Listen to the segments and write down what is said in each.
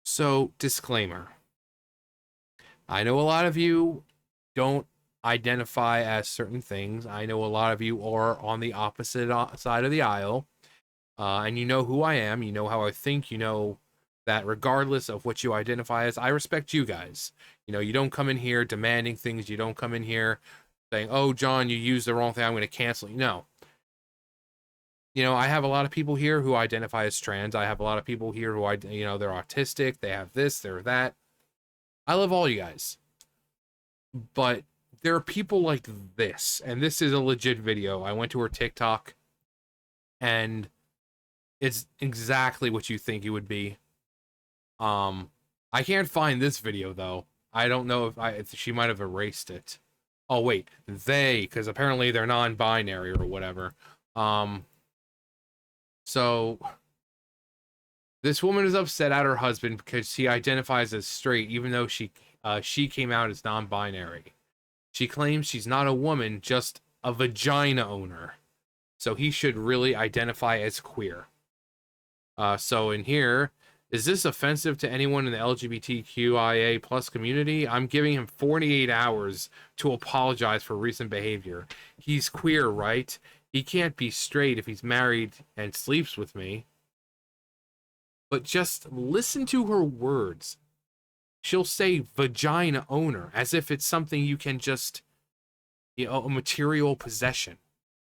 So, disclaimer. I know a lot of you don't identify as certain things. I know a lot of you are on the opposite side of the aisle. And you know who I am. You know how I think. You know that regardless of what you identify as, I respect you guys. You don't come in here demanding things. You don't come in here saying, oh, John, you used the wrong thing. I'm going to cancel you. No. I have a lot of people here who identify as trans. I have a lot of people here who, they're autistic. They have this, they're that. I love all you guys. But there are people like this, and this is a legit video. I went to her TikTok, and it's exactly what you think it would be. I can't find this video though. I don't know if she might have erased it. Oh wait, because apparently they're non-binary or whatever. So this woman is upset at her husband because he identifies as straight, even though she came out as non-binary. She claims she's not a woman, just a vagina owner. So he should really identify as queer. So in here, is this offensive to anyone in the LGBTQIA plus community? I'm giving him 48 hours to apologize for recent behavior. He's queer, right? He can't be straight if he's married and sleeps with me. But just listen to her words. She'll say vagina owner as if it's something you can just, a material possession.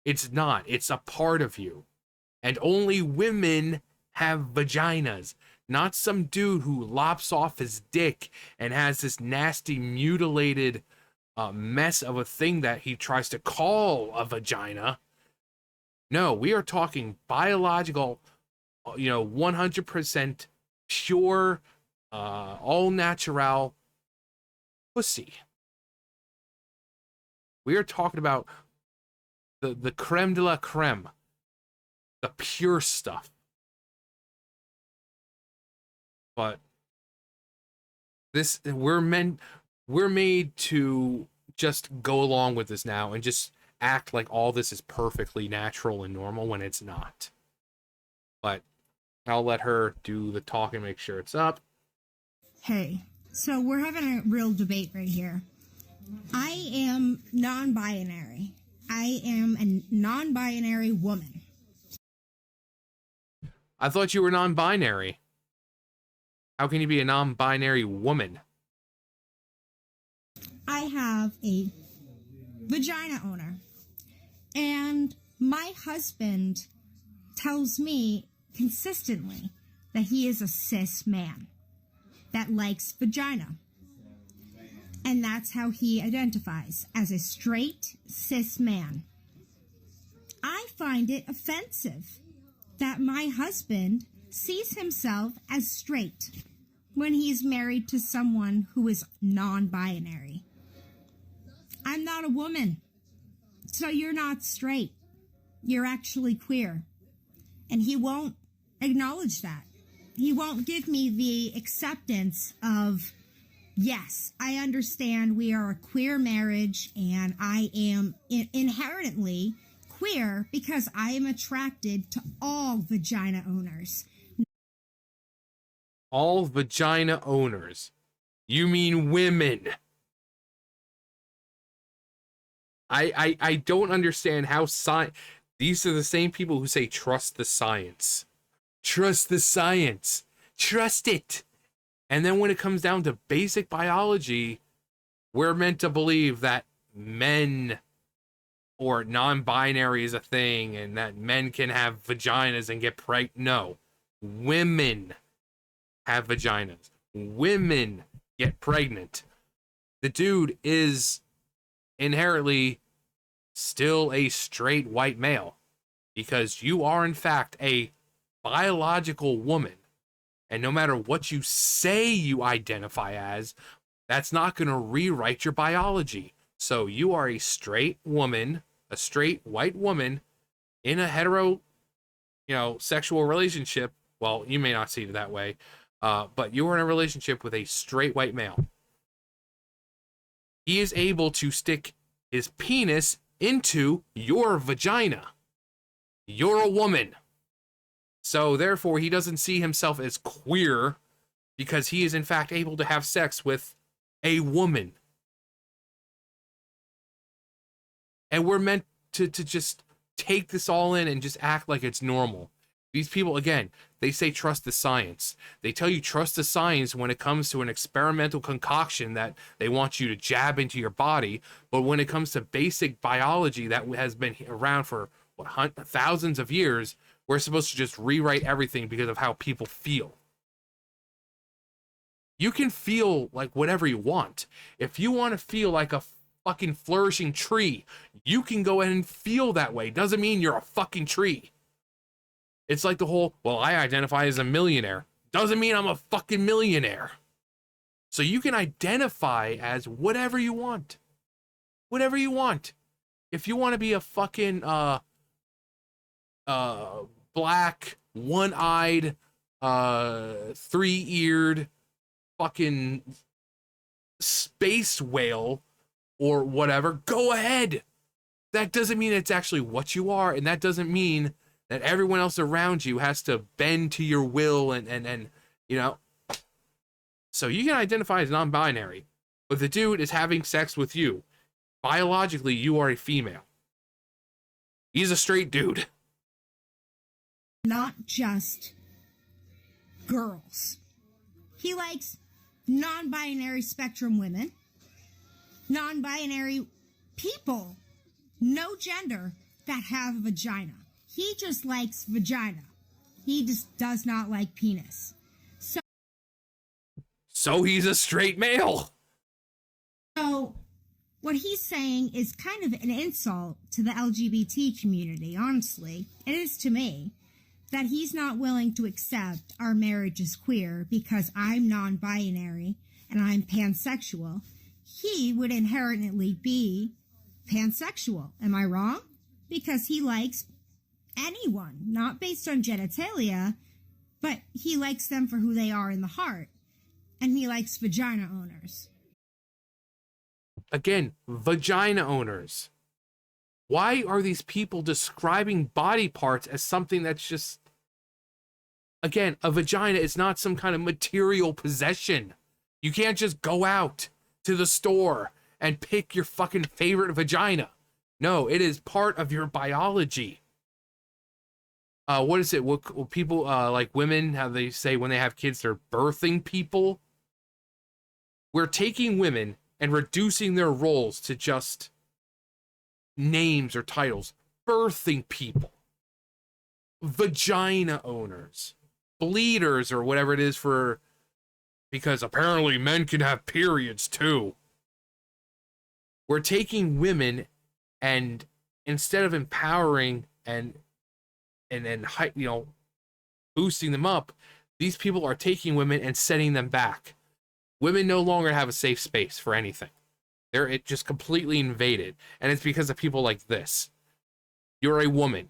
It's not. It's a part of you. And only women have vaginas. Not some dude who lops off his dick and has this nasty, mutilated mess of a thing that he tries to call a vagina. No, we are talking biological, 100% pure, all natural pussy. We are talking about the creme de la creme, the pure stuff. But we're made to just go along with this now and just act like all this is perfectly natural and normal when it's not. But I'll let her do the talk and make sure it's up. Hey, so we're having a real debate right here. I am non-binary. I am a non-binary woman. I thought you were non-binary. How can you be a non-binary woman? I have a vagina owner. And my husband tells me consistently that he is a cis man that likes vagina. And that's how he identifies, as a straight cis man. I find it offensive that my husband sees himself as straight when he's married to someone who is non-binary. I'm not a woman, so you're not straight. You're actually queer. And he won't acknowledge that. He won't give me the acceptance of, yes, I understand we are a queer marriage and I am inherently queer because I am attracted to all vagina owners. All vagina owners? You mean women? I don't understand how these are the same people who say trust the science. Trust the science. Trust it. And then when it comes down to basic biology, we're meant to believe that men or non-binary is a thing and that men can have vaginas and get pregnant. No. Women have vaginas. Women get pregnant. The dude is inherently still a straight white male because you are in fact a biological woman, and no matter what you say you identify as, that's not going to rewrite your biology. So you are a straight woman, a straight white woman in a hetero sexual relationship. Well, you may not see it that way, but you are in a relationship with a straight white male. He is able to stick his penis into your vagina. You're a woman. So therefore, he doesn't see himself as queer because he is in fact able to have sex with a woman. And we're meant to just take this all in and just act like it's normal. These people, again, they say trust the science. They tell you trust the science when it comes to an experimental concoction that they want you to jab into your body. But when it comes to basic biology that has been around for thousands of years, we're supposed to just rewrite everything because of how people feel. You can feel like whatever you want. If you want to feel like a fucking flourishing tree, you can go ahead and feel that way. Doesn't mean you're a fucking tree. It's like the whole, well, I identify as a millionaire. Doesn't mean I'm a fucking millionaire. So you can identify as whatever you want. Whatever you want. If you want to be a fucking black, one-eyed, three-eared fucking space whale or whatever, go ahead. That doesn't mean it's actually what you are, and that doesn't mean that everyone else around you has to bend to your will and you know. So you can identify as non-binary, but the dude is having sex with you. Biologically, you are a female. He's a straight dude. Not just girls. He likes non-binary spectrum women, non-binary people, no gender, that have a vagina. He just likes vagina. He just does not like penis. So he's a straight male. So what he's saying is kind of an insult to the LGBT community, honestly. It is to me, that he's not willing to accept our marriage is queer because I'm non-binary and I'm pansexual. He would inherently be pansexual. Am I wrong? Because he likes anyone, not based on genitalia, but he likes them for who they are in the heart. And he likes vagina owners. Again, vagina owners. Why are these people describing body parts as something that's just... Again, a vagina is not some kind of material possession. You can't just go out to the store and pick your fucking favorite vagina. No, it is part of your biology. What is it? What people, like women, how they say when they have kids, they're birthing people? We're taking women and reducing their roles to just names or titles. Birthing people. Vagina owners. Bleeders, or whatever it is for... Because apparently men can have periods too. We're taking women and instead of empowering and you know, boosting them up, these people are taking women and setting them back. Women no longer have a safe space for anything. It just completely invaded. And it's because of people like this. You're a woman.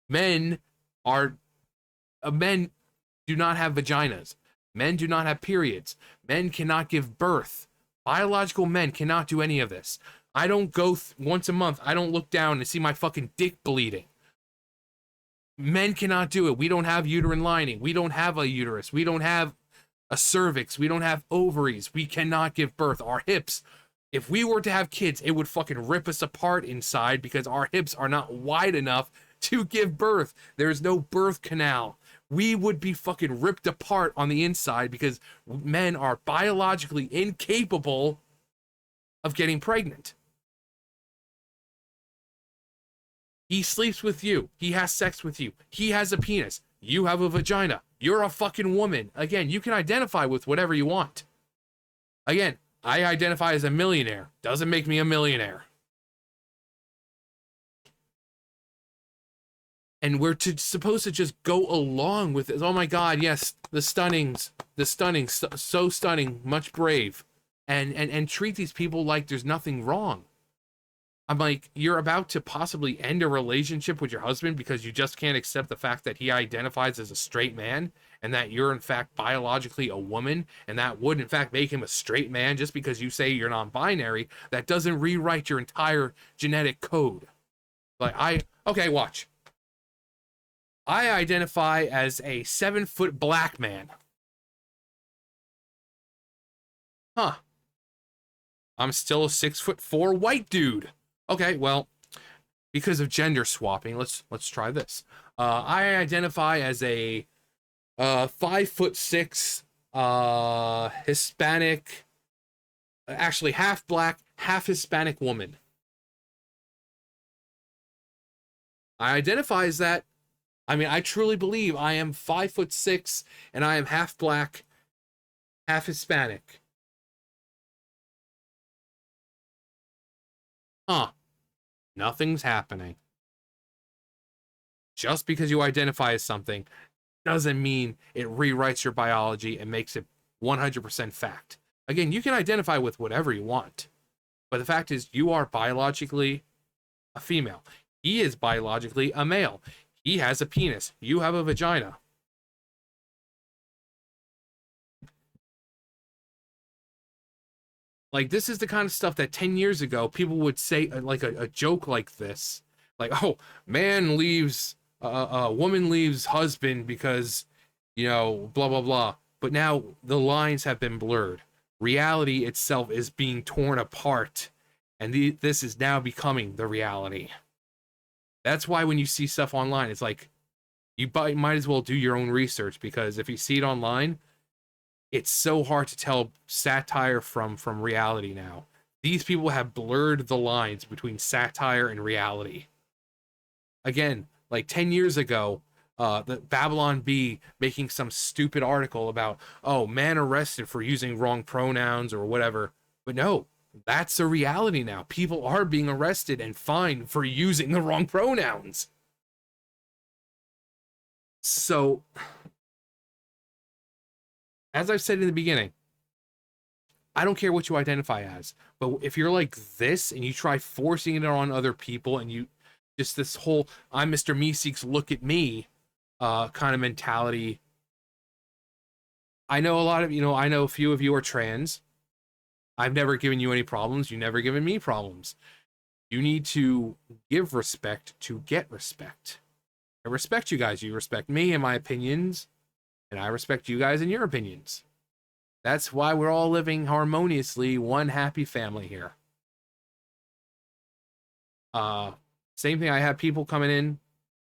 Men do not have vaginas. Men do not have periods. Men cannot give birth. Biological men cannot do any of this. I don't go once a month. I don't look down and see my fucking dick bleeding. Men cannot do it. We don't have uterine lining. We don't have a uterus. We don't have a cervix. We don't have ovaries. We cannot give birth. Our hips, if we were to have kids, it would fucking rip us apart inside because our hips are not wide enough to give birth. There's no birth canal. We would be fucking ripped apart on the inside because men are biologically incapable of getting pregnant. He sleeps with you. He has sex with you. He has a penis. You have a vagina. You're a fucking woman. Again, you can identify with whatever you want. Again, I identify as a millionaire. Doesn't make me a millionaire. And we're supposed to just go along with it. Oh my God, yes, so stunning, much brave. And treat these people like there's nothing wrong. I'm like, you're about to possibly end a relationship with your husband because you just can't accept the fact that he identifies as a straight man and that you're in fact biologically a woman, and that would in fact make him a straight man just because you say you're non-binary. That doesn't rewrite your entire genetic code. Like, okay, watch. I identify as a 7-foot black man. Huh. I'm still a 6'4" white dude. Okay, well, because of gender swapping, let's try this. I identify as a 5'6" Hispanic, actually half black, half Hispanic woman. I identify as that. I mean, I truly believe I am 5'6" and I am half black, half Hispanic. Huh. Nothing's happening. Just because you identify as something doesn't mean it rewrites your biology and makes it 100% fact. Again, you can identify with whatever you want, but the fact is, you are biologically a female. He is biologically a male. He has a penis. You have a vagina. Like, this is the kind of stuff that 10 years ago people would say, like a joke like this. Like, oh, man leaves, woman leaves husband because, blah, blah, blah. But now the lines have been blurred. Reality itself is being torn apart. And this is now becoming the reality. That's why when you see stuff online, it's like, you might as well do your own research, because if you see it online, it's so hard to tell satire from reality now. These people have blurred the lines between satire and reality. Again, like 10 years ago, the Babylon Bee making some stupid article about, oh, man arrested for using wrong pronouns or whatever. But no, that's a reality now. People are being arrested and fined for using the wrong pronouns. So, as I've said in the beginning, I don't care what you identify as, but if you're like this and you try forcing it on other people, and you just this whole I'm Mr. Meeseeks, look at me kind of mentality. I know I know a few of you are trans. I've never given you any problems. You never given me problems. You need to give respect to get respect. I respect you guys. You respect me and my opinions, and I respect you guys and your opinions. That's why we're all living harmoniously, one happy family here. Same thing, I have people coming in,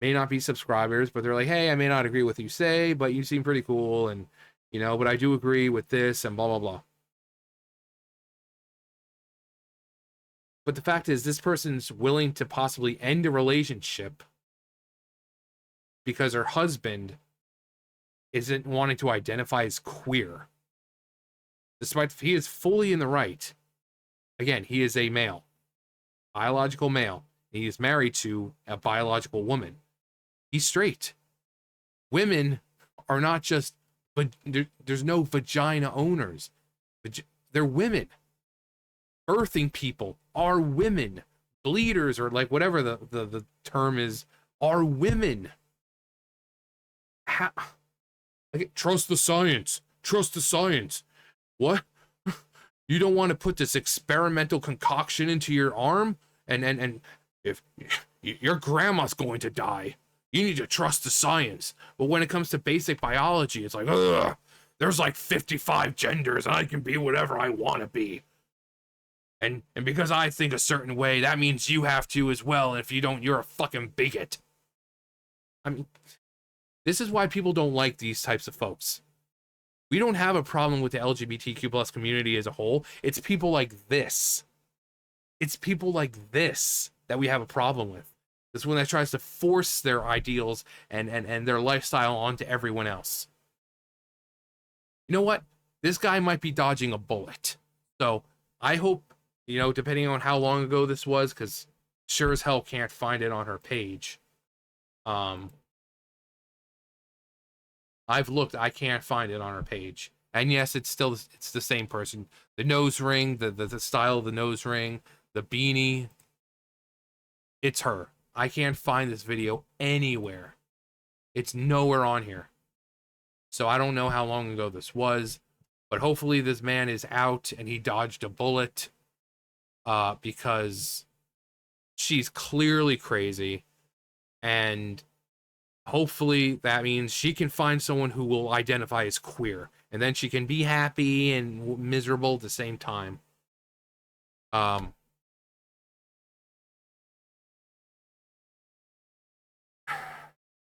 may not be subscribers, but they're like, hey, I may not agree with what you say, but you seem pretty cool, and, but I do agree with this, and blah, blah, blah. But the fact is, this person's willing to possibly end a relationship because her husband isn't wanting to identify as queer. Despite he is fully in the right. Again, he is a male, biological male. He is married to a biological woman. He's straight. Women are not just, but there's no vagina owners. They're women. Birthing people are women. Bleeders, or like whatever the term is, are women. Trust the science. Trust the science. What? You don't want to put this experimental concoction into your arm, and if your grandma's going to die, you need to trust the science. But when it comes to basic biology, it's like, ugh, there's like 55 genders and I can be whatever I want to be. And because I think a certain way, that means you have to as well. And if you don't, you're a fucking bigot. I mean, this is why people don't like these types of folks. We don't have a problem with the LGBTQ plus community as a whole. It's people like this. It's people like this that we have a problem with. This one that tries to force their ideals and their lifestyle onto everyone else. You know what? This guy might be dodging a bullet. So I hope, depending on how long ago this was, because sure as hell can't find it on her page. I've looked, I can't find it on her page. And yes, it's the same person. The nose ring, the style of the nose ring, the beanie. It's her. I can't find this video anywhere. It's nowhere on here. So I don't know how long ago this was, but hopefully this man is out and he dodged a bullet, because she's clearly crazy, and hopefully that means she can find someone who will identify as queer, and then she can be happy and miserable at the same time.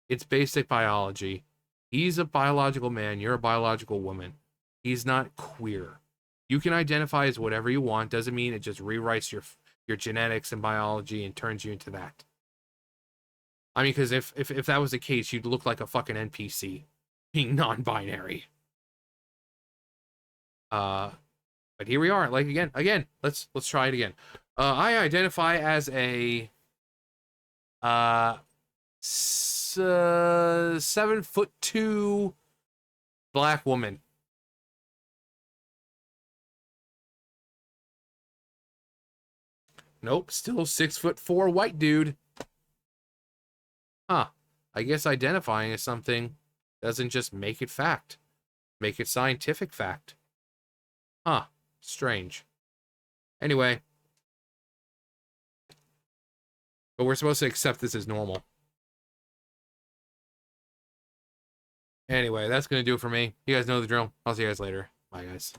It's basic biology. He's a biological man, you're a biological woman. He's not queer. You can identify as whatever you want, doesn't mean it just rewrites your genetics and biology and turns you into that. I mean, because if that was the case, you'd look like a fucking NPC, being non-binary. But here we are. Like again. Let's try it again. I identify as a 7'2" black woman. Nope, still 6'4" white dude. Huh. I guess identifying as something doesn't just make it fact. Make it scientific fact. Huh. Strange. Anyway. But we're supposed to accept this as normal. Anyway, that's going to do it for me. You guys know the drill. I'll see you guys later. Bye, guys.